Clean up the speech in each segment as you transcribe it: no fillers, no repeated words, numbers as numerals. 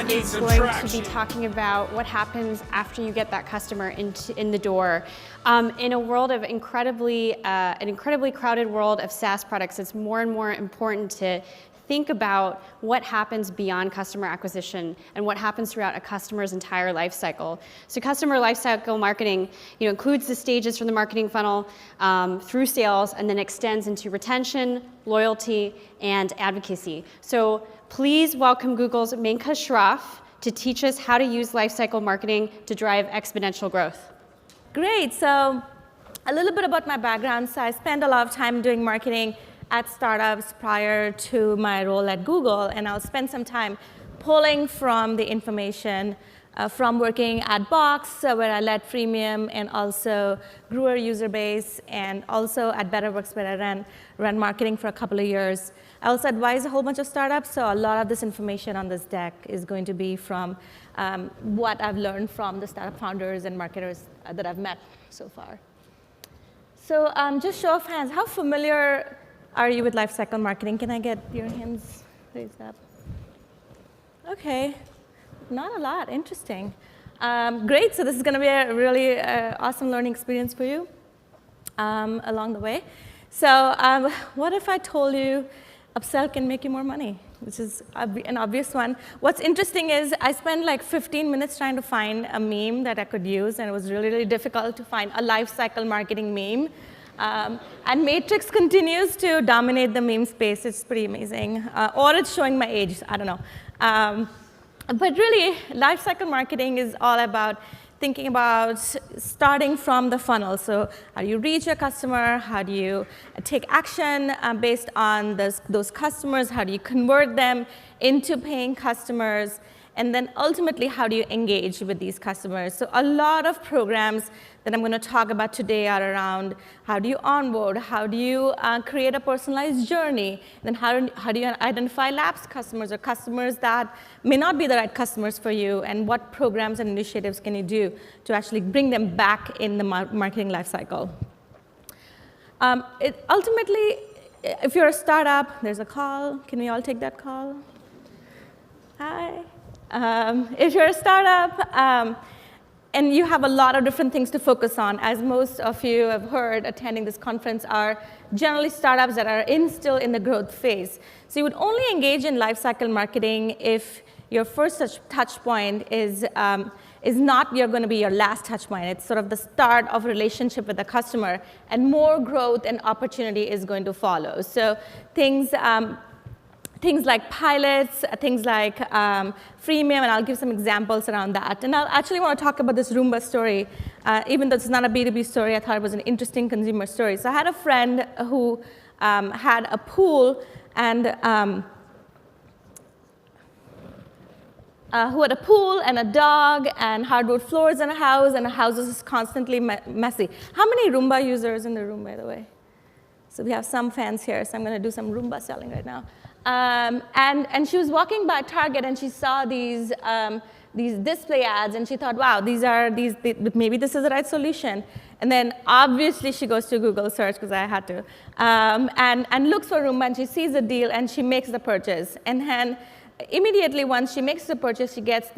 is going to be talking about what happens after you get that customer in the door. In a world of an incredibly crowded world of SaaS products, it's more and more important to think about what happens beyond customer acquisition and what happens throughout a customer's entire life cycle. So customer lifecycle marketing, includes the stages from the marketing funnel through sales, and then extends into retention, loyalty, and advocacy. So please welcome Google's Menaka Shroff to teach us how to use lifecycle marketing to drive exponential growth. Great. So a little bit about my background. So I spent a lot of time doing marketing at startups prior to my role at Google, and I'll spend some time pulling from the information from working at Box, where I led freemium and also grew our user base, and also at BetterWorks, where I ran marketing for a couple of years. I also advise a whole bunch of startups, so a lot of this information on this deck is going to be from what I've learned from the startup founders and marketers that I've met so far. So just show of hands, how familiar are you with lifecycle marketing? Can I get your hands raised up? OK, not a lot. Interesting. Great. So this is going to be a really awesome learning experience for you along the way. So what if I told you upsell can make you more money, which is an obvious one. What's interesting is I spent like 15 minutes trying to find a meme that I could use, and it was really, really difficult to find a lifecycle marketing meme. And Matrix continues to dominate the meme space. It's pretty amazing. Or it's showing my age. I don't know. But really, lifecycle marketing is all about thinking about starting from the funnel. So how do you reach your customer? How do you take action based on those customers? How do you convert them into paying customers? And then ultimately, how do you engage with these customers? So a lot of programs that I'm going to talk about today are around how do you onboard, how do you create a personalized journey, then how do you identify lapsed customers or customers that may not be the right customers for you, and what programs and initiatives can you do to actually bring them back in the marketing lifecycle. Ultimately, if you're a startup, there's a call. Can we all take that call? Hi. If you're a startup and you have a lot of different things to focus on, as most of you have heard attending this conference are generally startups that are still in the growth phase. So you would only engage in lifecycle marketing if your first touch point is not going to be your last touch point. It's sort of the start of a relationship with the customer, and more growth and opportunity is going to follow. So things like pilots, things like freemium, and I'll give some examples around that. And I actually want to talk about this Roomba story. Even though it's not a B2B story, I thought it was an interesting consumer story. So I had a friend who had a pool and a dog and hardwood floors in a house, and a house was constantly messy. How many Roomba users in the room, by the way? So we have some fans here, so I'm going to do some Roomba selling right now. And she was walking by Target, and she saw these display ads, and she thought, wow, maybe this is the right solution. And then obviously she goes to Google search, because I had to, and looks for Roomba, and she sees the deal, and she makes the purchase. And then immediately once she makes the purchase, she gets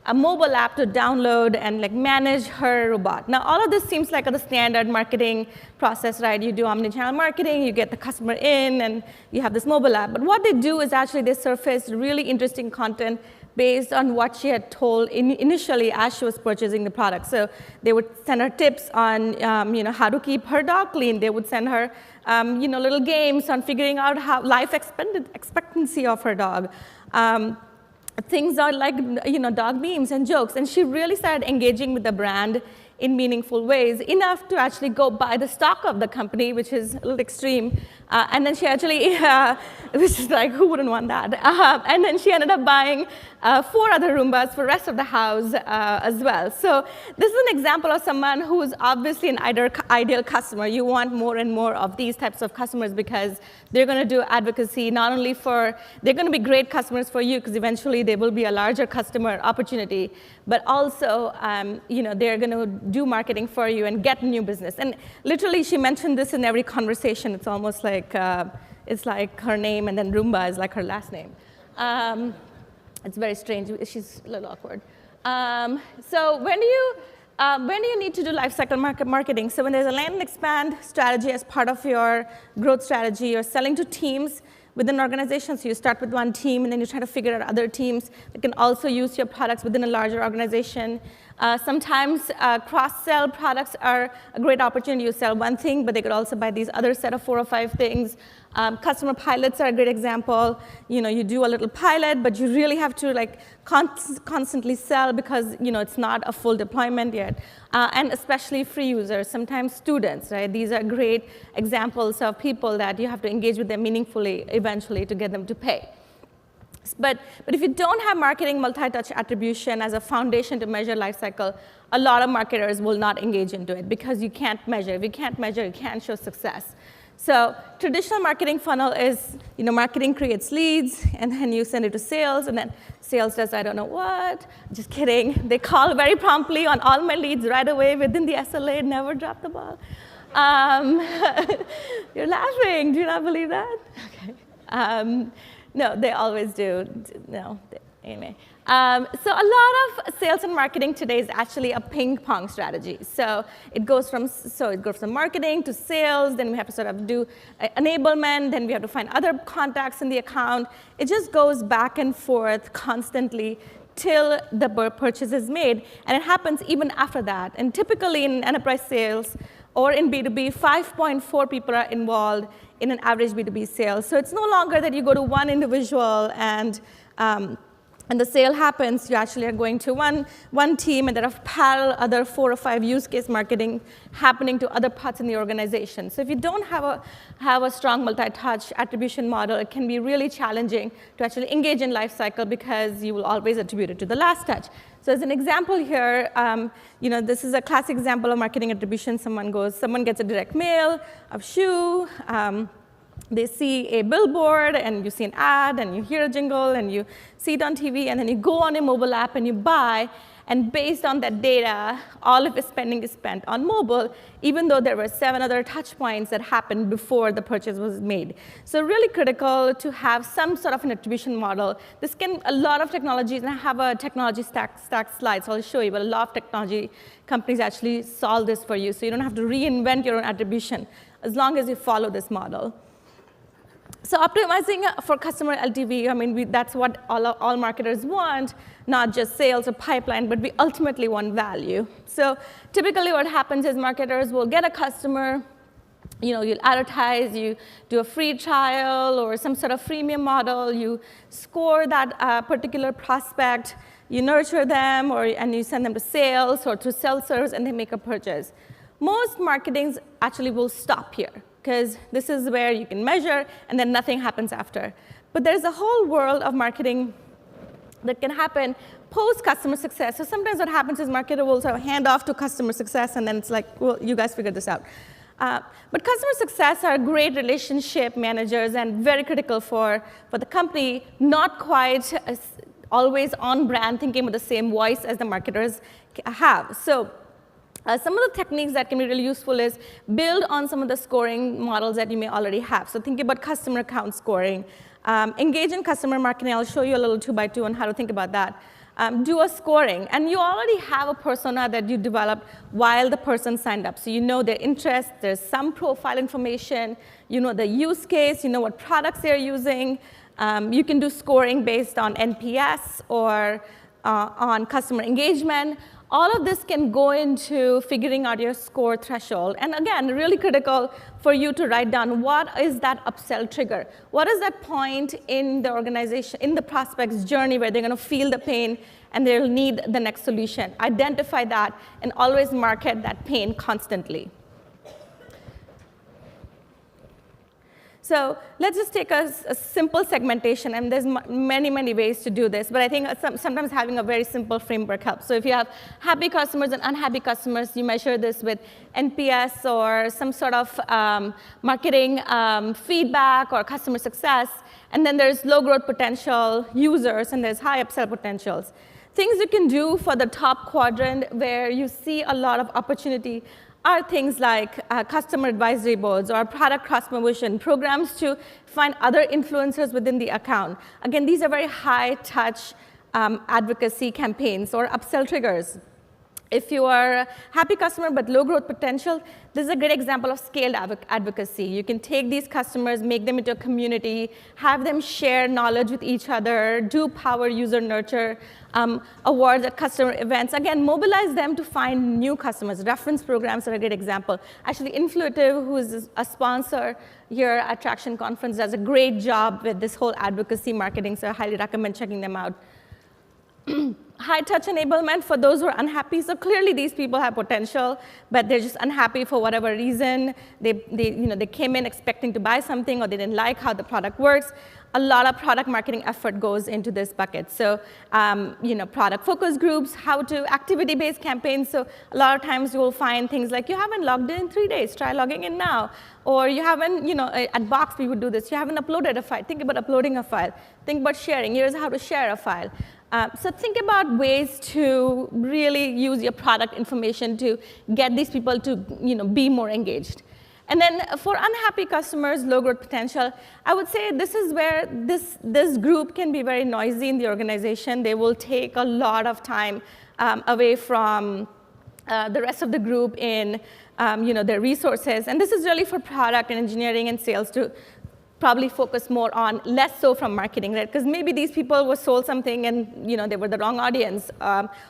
a mobile app to download and manage her robot. Now, all of this seems like the standard marketing process, right? You do omnichannel marketing, you get the customer in, and you have this mobile app. But what they do is actually they surface really interesting content based on what she had told initially as she was purchasing the product. So they would send her tips on how to keep her dog clean. They would send her little games on figuring out how life expectancy of her dog. Things are like dog memes and jokes, and she really started engaging with the brand in meaningful ways, enough to actually go buy the stock of the company, which is a little extreme. And then she actually, which is like, who wouldn't want that? And then she ended up buying 4 other Roombas for the rest of the house as well. So this is an example of someone who's obviously an ideal customer. You want more and more of these types of customers, because they're going to do advocacy not only they're going to be great customers for you, because eventually they will be a larger customer opportunity, but also they're going to do marketing for you and get new business. And literally, she mentioned this in every conversation. It's almost like it's like her name, and then Roomba is like her last name. It's very strange. She's a little awkward. So when do you need to do lifecycle marketing? So when there's a land and expand strategy as part of your growth strategy, you're selling to teams within organizations. So you start with one team, and then you try to figure out other teams that can also use your products within a larger organization. Sometimes cross-sell products are a great opportunity. You sell one thing, but they could also buy these other set of 4 or 5 things. Customer pilots are a great example. You do a little pilot, but you really have to constantly sell because it's not a full deployment yet. And especially free users, sometimes students, right? These are great examples of people that you have to engage with them meaningfully eventually to get them to pay. But if you don't have marketing multi-touch attribution as a foundation to measure lifecycle, a lot of marketers will not engage into it because you can't measure. If you can't measure, you can't show success. So traditional marketing funnel is, marketing creates leads, and then you send it to sales, and then sales does I don't know what. Just kidding. They call very promptly on all my leads right away within the SLA, never drop the ball. You're laughing. Do you not believe that? Okay. No, they always do. No, anyway. So a lot of sales and marketing today is actually a ping-pong strategy. So it goes from marketing to sales, then we have to sort of do enablement, then we have to find other contacts in the account. It just goes back and forth constantly till the purchase is made, and it happens even after that. And typically in enterprise sales or in B2B, 5.4 people are involved in an average B2B sale. So it's no longer that you go to one individual and the sale happens. You actually are going to one team, and there are parallel other 4 or 5 use case marketing happening to other parts in the organization. So if you don't have a strong multi-touch attribution model, it can be really challenging to actually engage in lifecycle because you will always attribute it to the last touch. So as an example here, this is a classic example of marketing attribution. Someone gets a direct mail of shoe. They see a billboard, and you see an ad, and you hear a jingle, and you see it on TV, and then you go on a mobile app and you buy. And based on that data, all of the spending is spent on mobile, even though there were 7 other touch points that happened before the purchase was made. So really critical to have some sort of an attribution model. A lot of technologies, and I have a technology stack slide, so I'll show you, but a lot of technology companies actually solve this for you, so you don't have to reinvent your own attribution, as long as you follow this model. So optimizing for customer LTV, that's what all marketers want, not just sales or pipeline, but we ultimately want value. So typically what happens is marketers will get a customer, you'll advertise, you do a free trial or some sort of freemium model, you score that particular prospect, you nurture them, and you send them to sales or to self-service, and they make a purchase. Most marketings actually will stop here, because this is where you can measure, and then nothing happens after. But there's a whole world of marketing that can happen post-customer success. So sometimes what happens is marketer will sort of hand off to customer success, and then it's like, well, you guys figure this out. But customer success are great relationship managers and very critical for the company, not quite always on brand, thinking with the same voice as the marketers have. So some of the techniques that can be really useful is build on some of the scoring models that you may already have. So think about customer account scoring. Engage in customer marketing. I'll show you a little 2x2 on how to think about that. Do a scoring. And you already have a persona that you developed while the person signed up. So you know their interests. There's some profile information. You know the use case. You know what products they're using. You can do scoring based on NPS or on customer engagement. All of this can go into figuring out your score threshold. And again, really critical for you to write down what is that upsell trigger? What is that point in the organization, in the prospect's journey where they're going to feel the pain and they'll need the next solution? Identify that and always market that pain constantly. So let's just take a simple segmentation, and there's many, many ways to do this, but I think sometimes having a very simple framework helps. So if you have happy customers and unhappy customers, you measure this with NPS or some sort of marketing feedback or customer success, and then there's low growth potential users, and there's high upsell potentials. Things you can do for the top quadrant where you see a lot of opportunity are things like customer advisory boards or product cross-promotion, programs to find other influencers within the account. Again, these are very high-touch advocacy campaigns or upsell triggers. If you are a happy customer but low growth potential, this is a great example of scaled advocacy. You can take these customers, make them into a community, have them share knowledge with each other, do power user nurture awards at customer events. Again, mobilize them to find new customers. Reference programs are a great example. Actually, Influitive, who is a sponsor here at Traction Conference, does a great job with this whole advocacy marketing, so I highly recommend checking them out. High-touch enablement for those who are unhappy. So clearly, these people have potential, but they're just unhappy for whatever reason. They came in expecting to buy something, or they didn't like how the product works. A lot of product marketing effort goes into this bucket. So, product focus groups, how to activity-based campaigns. So a lot of times you will find things like, you haven't logged in 3 days, try logging in now. Or you haven't, at Box we would do this, you haven't uploaded a file, think about uploading a file. Think about sharing, here's how to share a file. So think about ways to really use your product information to get these people to be more engaged. And then for unhappy customers, low growth potential, I would say this is where this group can be very noisy in the organization. They will take a lot of time away from the rest of the group in their resources. And this is really for product and engineering and sales to probably focus more on, less so from marketing, right? Because maybe these people were sold something and they were the wrong audience,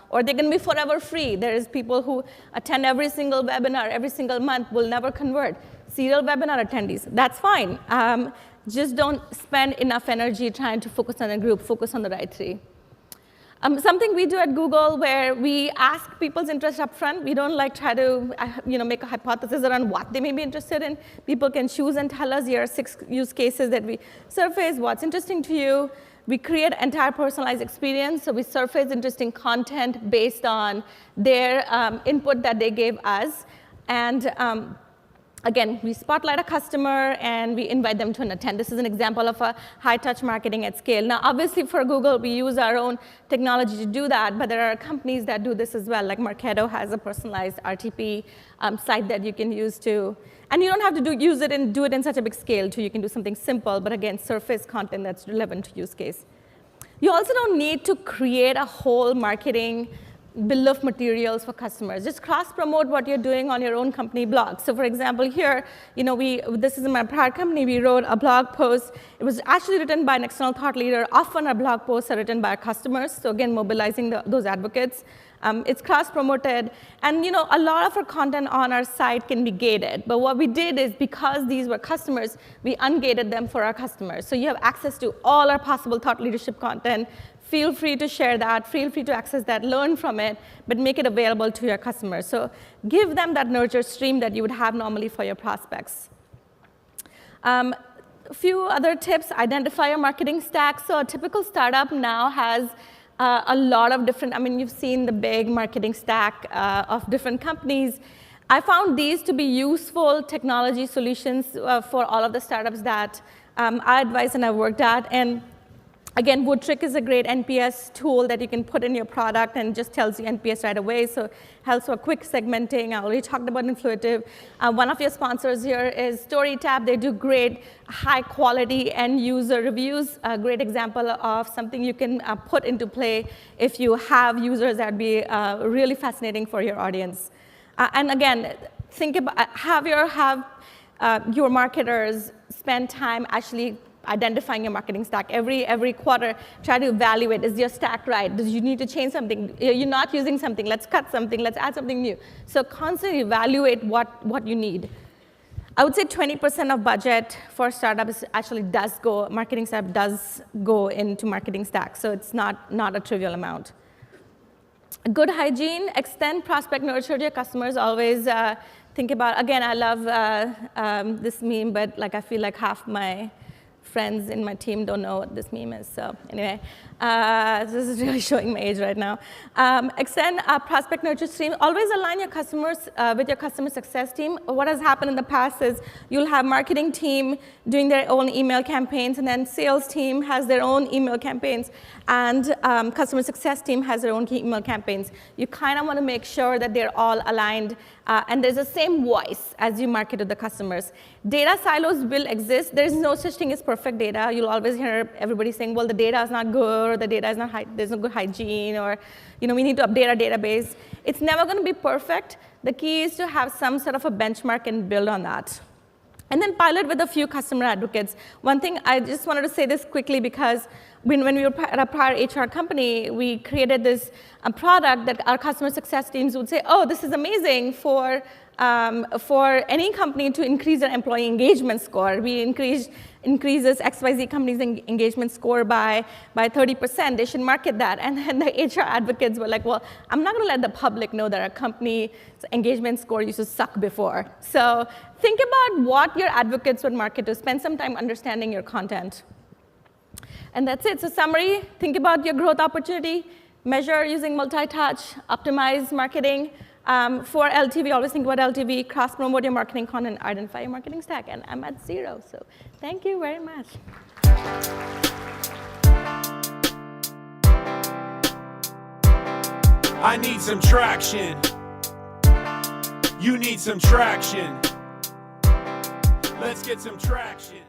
or they can be forever free. There's people who attend every single webinar every single month, will never convert. Serial webinar attendees, that's fine. Just don't spend enough energy trying to focus on a group, focus on the right three. Something we do at Google where we ask people's interest up front. We don't try to make a hypothesis around what they may be interested in. People can choose and tell us, here are 6 use cases that we surface, what's interesting to you. We create entire personalized experience. So we surface interesting content based on their input that they gave us. And again, we spotlight a customer and we invite them to an attend. This is an example of a high-touch marketing at scale. Now, obviously, for Google, we use our own technology to do that, but there are companies that do this as well. Like Marketo has a personalized RTP site that you can use too. And you don't have to do it in such a big scale too. You can do something simple, but again, surface content that's relevant to use case. You also don't need to create a whole marketing bill of materials for customers. Just cross-promote what you're doing on your own company blog. So for example, here, this is in my prior company, we wrote a blog post. It was actually written by an external thought leader. Often our blog posts are written by our customers, so again, mobilizing those advocates. It's cross-promoted, and a lot of our content on our site can be gated. But what we did is, because these were customers, we ungated them for our customers. So you have access to all our possible thought leadership content. Feel free to share that, feel free to access that, learn from it, but make it available to your customers. So give them that nurture stream that you would have normally for your prospects. A few other tips: identify your marketing stack. So a typical startup now has a lot of different, you've seen the big marketing stack of different companies. I found these to be useful technology solutions for all of the startups that I advise and I've worked at. And again, Woodtrick is a great NPS tool that you can put in your product and just tells you NPS right away, so helps for quick segmenting. I already talked about Influitive. One of your sponsors here is StoryTap. They do great high-quality end-user reviews, a great example of something you can put into play if you have users. That would be really fascinating for your audience. And again, think about, have your marketers spend time actually identifying your marketing stack. Every quarter, try to evaluate, is your stack right? Do you need to change something? You're not using something, let's cut something, let's add something new. So constantly evaluate what you need. I would say 20% of budget for startups actually marketing startup does go into marketing stack, so it's not a trivial amount. Good hygiene, extend prospect nurture to your customers. Always think about, again, I love this meme, but I feel like half my friends in my team don't know what this meme is. So anyway, this is really showing my age right now. Extend a prospect nurture stream. Always align your customers with your customer success team. What has happened in the past is you'll have marketing team doing their own email campaigns, and then sales team has their own email campaigns, and customer success team has their own email campaigns. You kind of want to make sure that they're all aligned And there's the same voice as you market to the customers. Data silos will exist. There's no such thing as perfect data. You'll always hear everybody saying, well, the data is not good, or the data is not there's no good hygiene, or we need to update our database. It's never going to be perfect. The key is to have some sort of a benchmark and build on that. And then pilot with a few customer advocates. One thing, I just wanted to say this quickly because when we were at a prior HR company, we created this product that our customer success teams would say, oh, this is amazing for any company to increase their employee engagement score. We increases XYZ company's engagement score by 30%. They should market that. And then the HR advocates were like, well, I'm not going to let the public know that our company's engagement score used to suck before. So think about what your advocates would market to. Spend some time understanding your content. And that's it. So summary, think about your growth opportunity, measure using multi-touch, optimize marketing. For LTV, always think about LTV, cross-promote your marketing content, identify your marketing stack. And I'm at 0, so thank you very much. I need some traction. You need some traction. Let's get some traction.